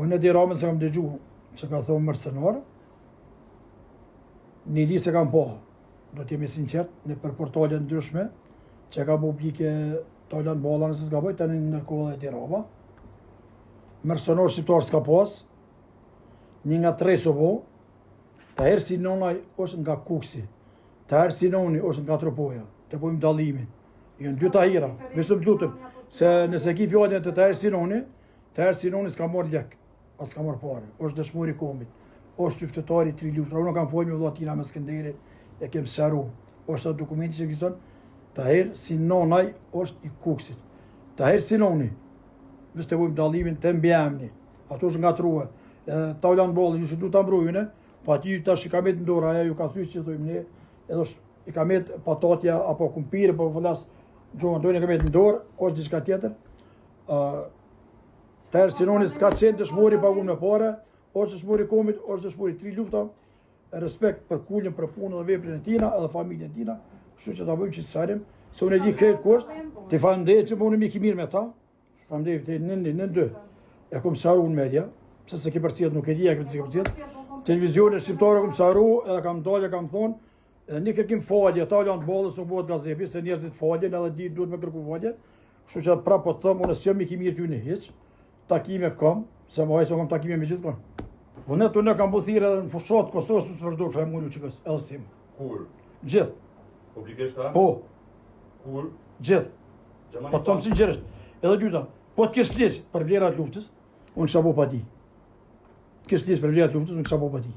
Unë e di Ramën se kam dëgju që ka thonë mërcenarë, një lisë e kam po, do t'jemi sinqert, në për portalet ndryshme, që ka publike Tajlan Balla nëse s'ka bëjt, tani në nërkohë e di Rama. Mërcenarë shqiptarë s'ka pas, një nga tre së po, të herë Sinonaj është nga Kuksi, të herë Sinoni është nga Tropoja, të pojmë dalimin. Jënë dy tahira, besëm të lutëm, se nëse ki fjallin të herë Sinoni, të herë Sinoni s'ka marrë lek, as s'ka marrë pare, është dëshmori komit, është qytetari tri luft, unë kam folë me Vllatina me Skënderi, e kem sëru, është atë dokumenti që ekziston, të herë Sinonaj është i Kuksit, të herë Sinoni, nëse të pojmë dalimin të mbjemni, ato është nga truhe, Tajlan Balla, ju që du të mbrojune, pa ti tash i ka met në dorë, aja ju ka thysë që thujmë ne, edhe i ka met patatja, apo kumpire, apo vëllas, gjohën dojnë i ka met në dorë, është diçka tjetër. Të herë Sinoni s'ka qenë dëshmori pagun me pare, është dëshmori komit, është dëshmori tri lufta, respekt për kullin, për punën dhe veprën e tina, edhe familjen tina, kështu që ta bëjmë që të sarim, se unë e di krejt kusht, të falemderit që më unë mi kimir me ta, falemderit të në dy, e kom saru në media, pse se ke përcijet nuk e di, e ke përcijet, televizionet shqiptare kom saru, edhe kam dalje, kam thonë, edhe një kërkim falje, Tajlan Ballës nuk bëhet gazepi, se njerëzit faljen, edhe di duhet me kërku falje, kështu që prapë po të thëmë, unë s'jam mi kimir t'ju në hiq, takime kam, se më hajse kam takime me gjithë kon. Unë të në kam buthirë edhe në fushat Kosovës më të përdojë femuri që kësë, edhe s'tim. Kur? Gjithë. Publikisht ta? Po. Kur? Gjithë. Po të thëmë sinqerisht. Edhe dyta, po të kështë lisë për vlerat luftës, unë kësha po pa di. Kështë lisë për vlerat luftës, unë kësha po pa di.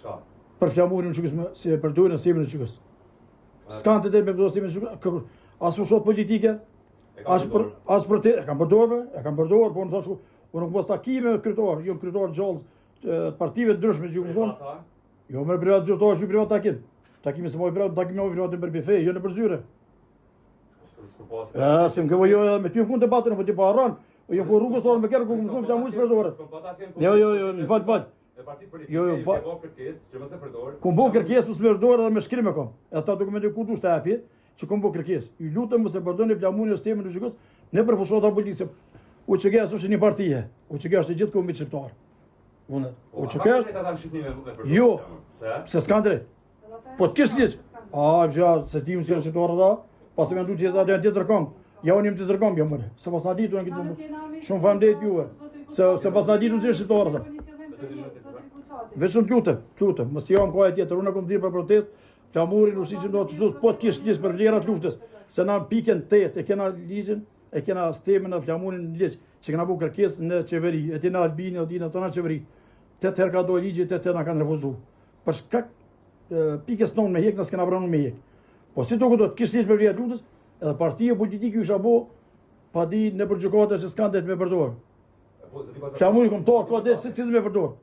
Qa? Për flamurin që kësë si e përdojë në semin që kësë. S'kanë të dhe me përdojë semin që kësë, asë fushat politike, asë protest, e kam përdojë, po në thashku, unë nuk mos takime kryetar, jo kryetar gjallë të partive të ndryshme që ju më thonë. Jo me privat zyrtar, që privat takim. Takime se mojë privat, takime mojë privat në përbife, jo në përzyre. Se më këvo jo edhe me ty në kun debatën, po ti pa arran, o jo ku rrugës orë me kërë, ku më thonë që mujtë përdore. Jo, në falë. Ku më bo kërkes, më së përdore edhe me shkrim e kom. E ta dokumenti ku du shtepi, që ku më bo kërkes. I lutëm më se përdojnë i flamunin e sistemin në qëkës, ne për fushata policie. UÇK-s është një partije, UÇK është gjithë kombit shqiptar. UÇK jo, pse s'kan drejt. Po të kish ligj. Se ti unë si janë shqiptarë ata, pasi me ndu t'jezë atë janë tjetër këngë. Ja unë jem tjetër këngë, jo mëre. Se pas na ditu janë këtë më. Shumë falemnderit juve. Se pas na ditu unë si janë shqiptarë ata. Veçëm t'lutem, mos t'i jam kohë tjetër, unë e kom dhirë për protest, flamurin u siçim do të sus, po të kish ligj për vlerat luftës, se na pikën 8 e kena ligjin, e kena sistemin e flamurin në ligj, që kena bu kërkesë në qeveri, e ti në Albini, e ti në tona qeveri. 8 herë ka dojë ligji, 8 herë na kanë refuzu. Për shkak pikës tonë me hek, nësë kena pranuar me hek. Po si do këtë kish ligj për vlerat luftës, edhe partia politike ju isha bo, pa di në përgjukate që s'kan det me përdor. Flamuri kom torë, ka det, si me përdor.